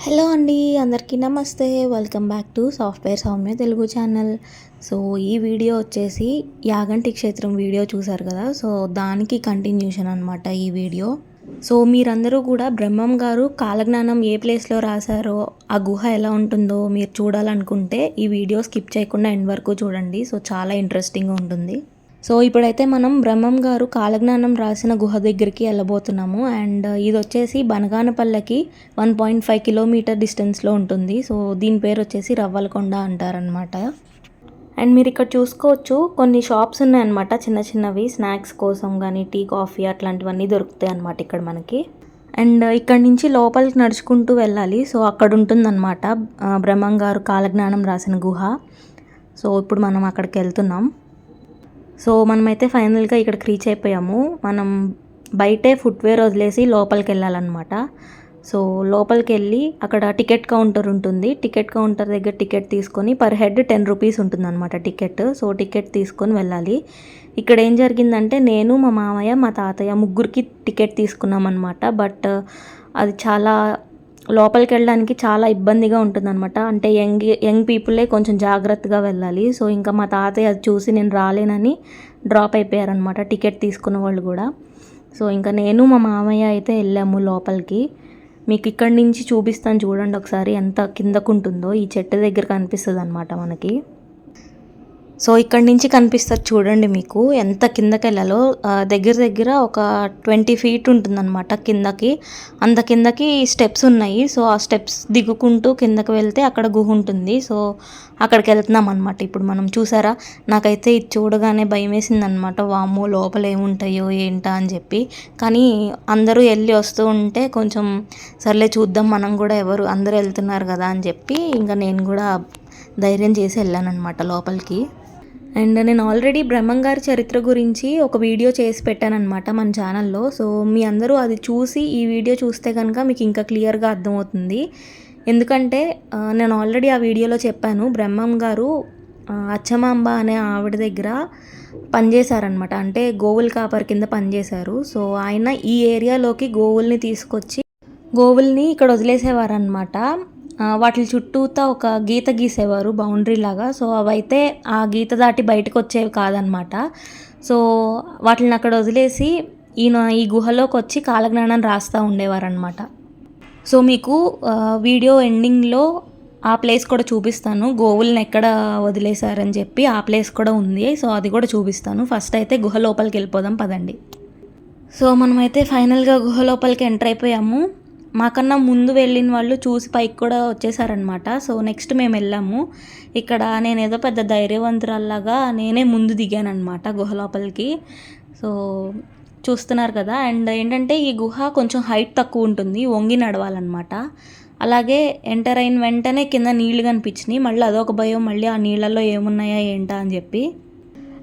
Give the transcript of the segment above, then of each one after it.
Hello అండి, అందరికీ నమస్తే. Welcome back to software Soumya Telugu channel. So ఈ వీడియో వచ్చేసి యాగంటి క్షేత్రం వీడియో చూసారు కదా. సో దానికి కంటిన్యూషన్ అనమాట ఈ వీడియో. సో మీరందరూ కూడా బ్రహ్మం గారు కాలజ్ఞానం ఏ ప్లేస్లో రాశారో, ఆ గుహ ఎలా ఉంటుందో మీరు చూడాలనుకుంటే ఈ వీడియో స్కిప్ చేయకుండా ఎండ్ వరకు చూడండి. సో చాలా ఇంట్రెస్టింగ్గా ఉంటుంది. సో ఇప్పుడైతే మనం బ్రహ్మం గారు కాలజ్ఞానం రాసిన గుహ దగ్గరికి వెళ్ళబోతున్నాము. అండ్ ఇది వచ్చేసి బనగానపల్లెకి 1.5 కిలోమీటర్ డిస్టెన్స్లో ఉంటుంది. సో దీని పేరు వచ్చేసి రవ్వలకొండ అంటారనమాట. అండ్ మీరు ఇక్కడ చూసుకోవచ్చు, కొన్ని షాప్స్ ఉన్నాయన్నమాట, చిన్న చిన్నవి స్నాక్స్ కోసం కానీ టీ కాఫీ అట్లాంటివన్నీ దొరుకుతాయి అన్నమాట ఇక్కడ మనకి. అండ్ ఇక్కడ నుంచి లోపలికి నడుచుకుంటూ వెళ్ళాలి. సో అక్కడ ఉంటుందన్నమాట బ్రహ్మం గారు కాలజ్ఞానం రాసిన గుహ. సో ఇప్పుడు మనం అక్కడికి వెళ్తున్నాం. సో మనమైతే ఫైనల్గా ఇక్కడికి రీచ్ అయిపోయాము. మనం బయటే ఫుట్వేర్ వదిలేసి లోపలికి వెళ్ళాలన్నమాట. సో లోపలికి వెళ్ళి అక్కడ టికెట్ కౌంటర్ ఉంటుంది. టికెట్ కౌంటర్ దగ్గర టికెట్ తీసుకొని పర్ హెడ్ 10 రూపీస్ ఉంటుందన్నమాట టికెట్. సో టికెట్ తీసుకొని వెళ్ళాలి. ఇక్కడ ఏం జరిగిందంటే నేను, మా మామయ్య, మా తాతయ్య ముగ్గురికి టికెట్ తీసుకున్నాం అనమాట. బట్ అది చాలా లోపలికి వెళ్ళడానికి చాలా ఇబ్బందిగా ఉంటుందన్నమాట. అంటే యంగ్ పీపులే కొంచెం జాగ్రత్తగా వెళ్ళాలి. సో ఇంకా మా తాతయ్య అది చూసి నేను రాలేనని డ్రాప్ అయిపోయారనమాట, టికెట్ తీసుకున్న వాళ్ళు కూడా. సో ఇంకా నేను, మా మామయ్య అయితే వెళ్ళాము లోపలికి. మీకు ఇక్కడి నుంచి చూపిస్తాను చూడండి ఒకసారి, ఎంత కిందకు ఉంటుందో. ఈ చెట్టు దగ్గర కనిపిస్తుంది అనమాట మనకి. సో ఇక్కడి నుంచి కనిపిస్తుంది చూడండి మీకు ఎంత కిందకి వెళ్ళాలో. దగ్గర దగ్గర ఒక 20 ఫీట్ ఉంటుందన్నమాట కిందకి. అంత కిందకి స్టెప్స్ ఉన్నాయి. సో ఆ స్టెప్స్ దిగుకుంటూ కిందకి వెళ్తే అక్కడ గుహ ఉంటుంది. సో అక్కడికి వెళ్తున్నాం అనమాట ఇప్పుడు మనం. చూసారా, నాకైతే ఇది చూడగానే భయం వేసింది అనమాట. వామ్మో లోపల ఏముంటాయో ఏంటా అని చెప్పి. కానీ అందరూ వెళ్ళి వస్తూ ఉంటే కొంచెం సర్లే చూద్దాం మనం కూడా, ఎవరు అందరూ వెళ్తున్నారు కదా అని చెప్పి ఇంకా నేను కూడా ధైర్యం చేసి వెళ్ళాను అనమాట లోపలికి. అండ్ నేను ఆల్రెడీ బ్రహ్మం గారి చరిత్ర గురించి ఒక వీడియో చేసి పెట్టానమాట మన ఛానల్లో. సో మీ అందరూ అది చూసి ఈ వీడియో చూస్తే కనుక మీకు ఇంకా క్లియర్గా అర్థమవుతుంది. ఎందుకంటే నేను ఆల్రెడీ ఆ వీడియోలో చెప్పాను, బ్రహ్మం గారు అచ్చమాంబ అనే ఆవిడ దగ్గర పనిచేశారనమాట. అంటే గోవుల కాపర్ కింద పనిచేశారు. సో ఆయన ఈ ఏరియాలోకి గోవుల్ని తీసుకొచ్చి గోవుల్ని ఇక్కడ వదిలేసేవారనమాట. వాటి చుట్టూతా ఒక గీత గీసేవారు, బౌండరీ లాగా. సో అవైతే ఆ గీత దాటి బయటకు వచ్చేవి కాదనమాట. సో వాటిని అక్కడ వదిలేసి ఈయన ఈ గుహలోకి వచ్చి కాలజ్ఞానం రాస్తూ ఉండేవారనమాట. సో మీకు వీడియో ఎండింగ్లో ఆ ప్లేస్ కూడా చూపిస్తాను, గోవుల్ని ఎక్కడ వదిలేశారని చెప్పి ఆ ప్లేస్ కూడా ఉంది. సో అది కూడా చూపిస్తాను. ఫస్ట్ అయితే గుహ లోపలికి వెళ్ళిపోదాం పదండి. సో మనమైతే ఫైనల్గా గుహ లోపలికి ఎంటర్ అయిపోయాము. మాకన్నా ముందు వెళ్ళిన వాళ్ళు చూసి పైకి కూడా వచ్చేసారనమాట. సో నెక్స్ట్ మేము వెళ్ళాము. ఇక్కడ నేను ఏదో పెద్ద ధైర్యవంతురాల్లాగా నేనే ముందు దిగాను అనమాట గుహ లోపలికి. సో చూస్తున్నారు కదా. అండ్ ఏంటంటే ఈ గుహ కొంచెం హైట్ తక్కువ ఉంటుంది, వంగి నడవాలన్నమాట. అలాగే ఎంటర్ అయిన వెంటనే కింద నీళ్లు కనిపించినాయి. మళ్ళీ అదొక భయం, మళ్ళీ ఆ నీళ్ళల్లో ఏమున్నాయా ఏంటా అని చెప్పి.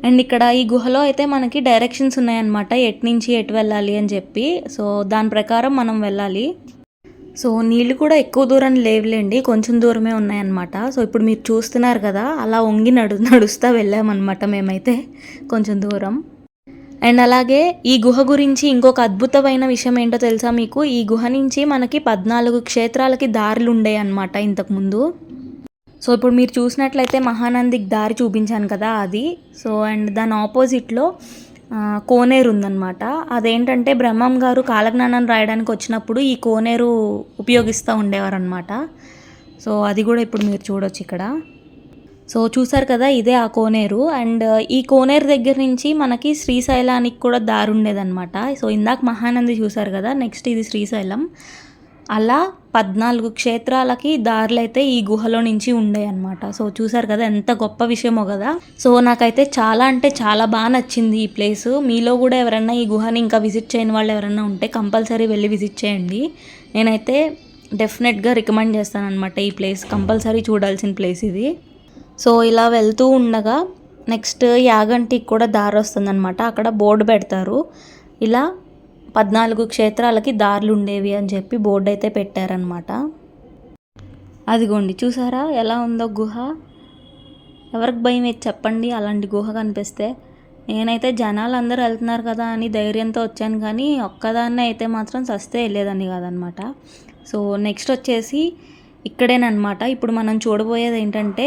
అండ్ ఇక్కడ ఈ గుహలో అయితే మనకి డైరెక్షన్స్ ఉన్నాయన్నమాట, ఎటు నుంచి ఎటు వెళ్ళాలి అని చెప్పి. సో దాని ప్రకారం మనం వెళ్ళాలి. సో నీళ్ళు కూడా ఎక్కువ దూరం లేవులేండి, కొంచెం దూరమే ఉన్నాయన్నమాట. సో ఇప్పుడు మీరు చూస్తున్నారు కదా, అలా వంగి నడుస్తూ వెళ్ళామన్నమాట మేమైతే కొంచెం దూరం. అండ్ అలాగే ఈ గుహ గురించి ఇంకొక అద్భుతమైన విషయం ఏంటో తెలుసా మీకు? ఈ గుహ నుంచి మనకి 14 క్షేత్రాలకి దారులు ఉండేవి అన్నమాట ఇంతకుముందు. సో ఇప్పుడు మీరు చూసినట్లయితే మహానందికి దారి చూపించాను కదా అది. సో అండ్ దాని ఆపోజిట్లో కోనేరు ఉందన్నమాట. అదేంటంటే బ్రహ్మం గారు కాలజ్ఞానం రాయడానికి వచ్చినప్పుడు ఈ కోనేరు ఉపయోగిస్తూ ఉండేవారనమాట. సో అది కూడా ఇప్పుడు మీరు చూడొచ్చు ఇక్కడ. సో చూసారు కదా, ఇదే ఆ కోనేరు. అండ్ ఈ కోనేరు దగ్గర నుంచి మనకి శ్రీశైలానికి కూడా దారి ఉండేదన్నమాట. సో ఇందాక మహానంది చూసారు కదా, నెక్స్ట్ ఇది శ్రీశైలం. అలా 14 క్షేత్రాలకి దారులు అయితే ఈ గుహలో నుంచి ఉండేవి అనమాట. సో చూసారు కదా, ఎంత గొప్ప విషయమో కదా. సో నాకైతే చాలా అంటే చాలా బాగా నచ్చింది ఈ ప్లేస్. మీలో కూడా ఎవరన్నా ఈ గుహని ఇంకా విజిట్ చేయని వాళ్ళు ఎవరన్నా ఉంటే కంపల్సరీ వెళ్ళి విజిట్ చేయండి. నేనైతే డెఫినెట్గా రికమెండ్ చేస్తాను అనమాట. ఈ ప్లేస్ కంపల్సరీ చూడాల్సిన ప్లేస్ ఇది. సో ఇలా వెళ్తూ ఉండగా నెక్స్ట్ యాగంటికి కూడా దారి వస్తుందన్నమాట. అక్కడ బోర్డు పెడతారు, ఇలా 14 క్షేత్రాలకి దారులు ఉండేవి అని చెప్పి బోర్డు అయితే పెట్టారనమాట. అదిగోండి చూసారా ఎలా ఉందో గుహ. ఎవరికి భయం వేసి చెప్పండి అలాంటి గుహ కనిపిస్తే. నేనైతే జనాలు అందరూ వెళ్తున్నారు కదా అని ధైర్యంతో వచ్చాను, కానీ ఒక్కదాన్నే అయితే మాత్రం సస్తే వెళ్ళేదాన్ని కాదనమాట. సో నెక్స్ట్ వచ్చేసి ఇక్కడేనమాట ఇప్పుడు మనం చూడబోయేది ఏంటంటే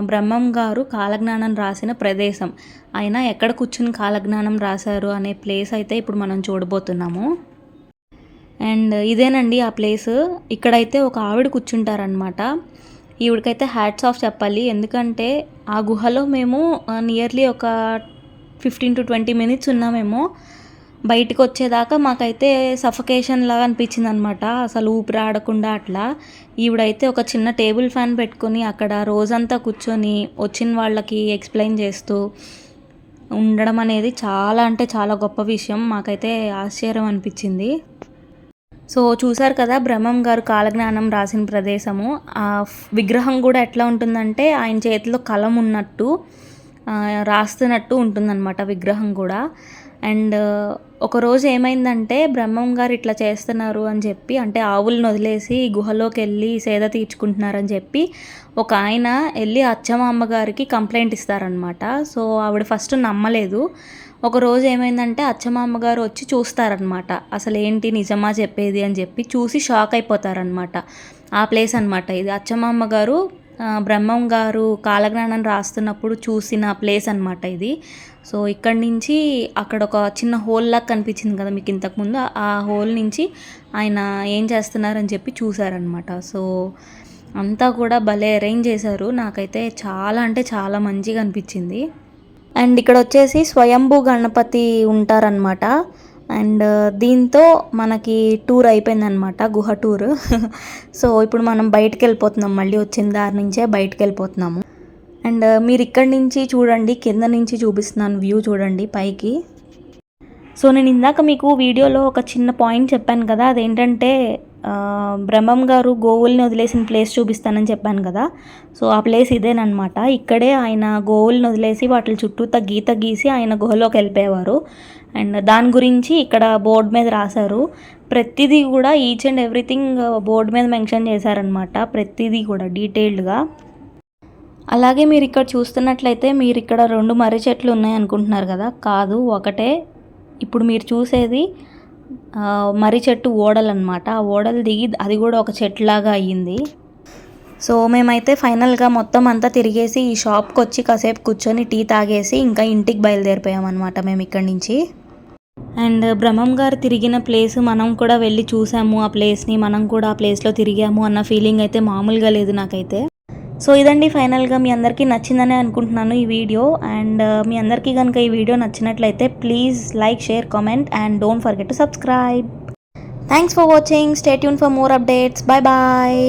బ్రహ్మం గారు కాలజ్ఞానం రాసిన ప్రదేశం. ఆయన ఎక్కడ కూర్చుని కాలజ్ఞానం రాశారు అనే ప్లేస్ అయితే ఇప్పుడు మనం చూడబోతున్నాము. అండ్ ఇదేనండి ఆ ప్లేస్. ఇక్కడైతే ఒక ఆవిడ కూర్చుంటారనమాట. ఈవిడికైతే హ్యాట్స్ ఆఫ్ చెప్పాలి. ఎందుకంటే ఆ గుహలో మేము నియర్లీ ఒక 15 to 20 మినిట్స్ ఉన్నామేమో. బయటకు వచ్చేదాకా మాకైతే సఫకేషన్ లాగా అనిపించింది అనమాట. అసలు ఊపిరి ఆడకుండా అట్లా. ఈవిడైతే ఒక చిన్న టేబుల్ ఫ్యాన్ పెట్టుకొని అక్కడ రోజంతా కూర్చొని వచ్చిన వాళ్ళకి ఎక్స్ప్లెయిన్ చేస్తూ ఉండడం అనేది చాలా అంటే చాలా గొప్ప విషయం. మాకైతే ఆశ్చర్యం అనిపించింది. సో చూసారు కదా బ్రహ్మం గారు కాలజ్ఞానం రాసిన ప్రదేశము. ఆ విగ్రహం కూడా ఎట్లా ఉంటుందంటే ఆయన చేతిలో కలం ఉన్నట్టు రాస్తున్నట్టు ఉంటుందన్నమాట విగ్రహం కూడా. అండ్ ఒకరోజు ఏమైందంటే బ్రహ్మం గారు ఇట్లా చేస్తున్నారు అని చెప్పి, అంటే ఆవులను వదిలేసి గుహలోకి వెళ్ళి సేద తీర్చుకుంటున్నారని చెప్పి ఒక ఆయన వెళ్ళి అచ్చమాంబ గారికి కంప్లైంట్ ఇస్తారనమాట. సో ఆవిడ ఫస్ట్ నమ్మలేదు. ఒకరోజు ఏమైందంటే అచ్చమాంబ గారు వచ్చి చూస్తారనమాట. అసలు ఏంటి నిజమా చెప్పేది అని చెప్పి చూసి షాక్ అయిపోతారనమాట. ఆ ప్లేస్ అనమాట ఇది. అచ్చమాంబ గారు బ్రహ్మం గారు కాలజ్ఞానం రాస్తున్నప్పుడు చూసిన ప్లేస్ అనమాట ఇది. సో ఇక్కడి నుంచి అక్కడ ఒక చిన్న హోల్ లాగా కనిపించింది కదా మీకు ఇంతకుముందు, ఆ హోల్ నుంచి ఆయన ఏం చేస్తున్నారని చెప్పి చూసారనమాట. సో అంతా కూడా భలే అరేంజ్ చేశారు. నాకైతే చాలా అంటే చాలా మంచిగా అనిపించింది. అండ్ ఇక్కడ వచ్చేసి స్వయంభూ గణపతి ఉంటారనమాట. అండ్ దీంతో మనకి టూర్ అయిపోయిందనమాట, గుహ టూర్. సో ఇప్పుడు మనం బయటకు వెళ్ళిపోతున్నాం, మళ్ళీ వచ్చిన దారి నుంచే బయటకు వెళ్ళిపోతున్నాము. అండ్ మీరు ఇక్కడి నుంచి చూడండి, కింద నుంచి చూపిస్తున్నాను వ్యూ చూడండి పైకి. సో నేను ఇందాక మీకు వీడియోలో ఒక చిన్న పాయింట్ చెప్పాను కదా, అదేంటంటే బ్రహ్మం గారు గోవుల్ని వదిలేసిన ప్లేస్ చూపిస్తానని చెప్పాను కదా. సో ఆ ప్లేస్ ఇదేనమాట. ఇక్కడే ఆయన గోవుల్ని వదిలేసి వాటి చుట్టూ గీత గీసి ఆయన గుహలోకి వెళ్ళిపోయేవారు. అండ్ దాని గురించి ఇక్కడ బోర్డు మీద రాశారు. ప్రతిదీ కూడా ఈచ్ అండ్ ఎవ్రీథింగ్ బోర్డు మీద మెన్షన్ చేశారనమాట, ప్రతిదీ కూడా డీటెయిల్డ్గా. అలాగే మీరు ఇక్కడ చూస్తున్నట్లయితే మీరు ఇక్కడ 2 మర్రి చెట్లు ఉన్నాయి అనుకుంటున్నారు కదా, కాదు ఒకటే. ఇప్పుడు మీరు చూసేది మర్రి చెట్టు ఓడలన్నమాట. ఆ ఓడలు దిగి అది కూడా ఒక చెట్టులాగా అయ్యింది. సో మేమైతే ఫైనల్గా మొత్తం అంతా తిరిగేసి ఈ షాప్కి వచ్చి కాసేపు కూర్చొని టీ తాగేసి ఇంకా ఇంటికి బయలుదేరిపోయామన్నమాట మేము ఇక్కడి నుంచి. అండ్ బ్రహ్మం గారు తిరిగిన ప్లేస్ మనం కూడా వెళ్ళి చూసాము, ఆ ప్లేస్ని మనం కూడా ఆ ప్లేస్లో తిరిగాము అన్న ఫీలింగ్ అయితే మామూలుగా లేదు నాకైతే. సో ఇదండి ఫైనల్గా మీ అందరికీ నచ్చిందనే అనుకుంటున్నాను ఈ వీడియో. అండ్ మీ అందరికీ కనుక ఈ వీడియో నచ్చినట్లయితే please like, share, comment and don't forget to subscribe. Thanks for watching. Stay tune for more updates. Bye bye.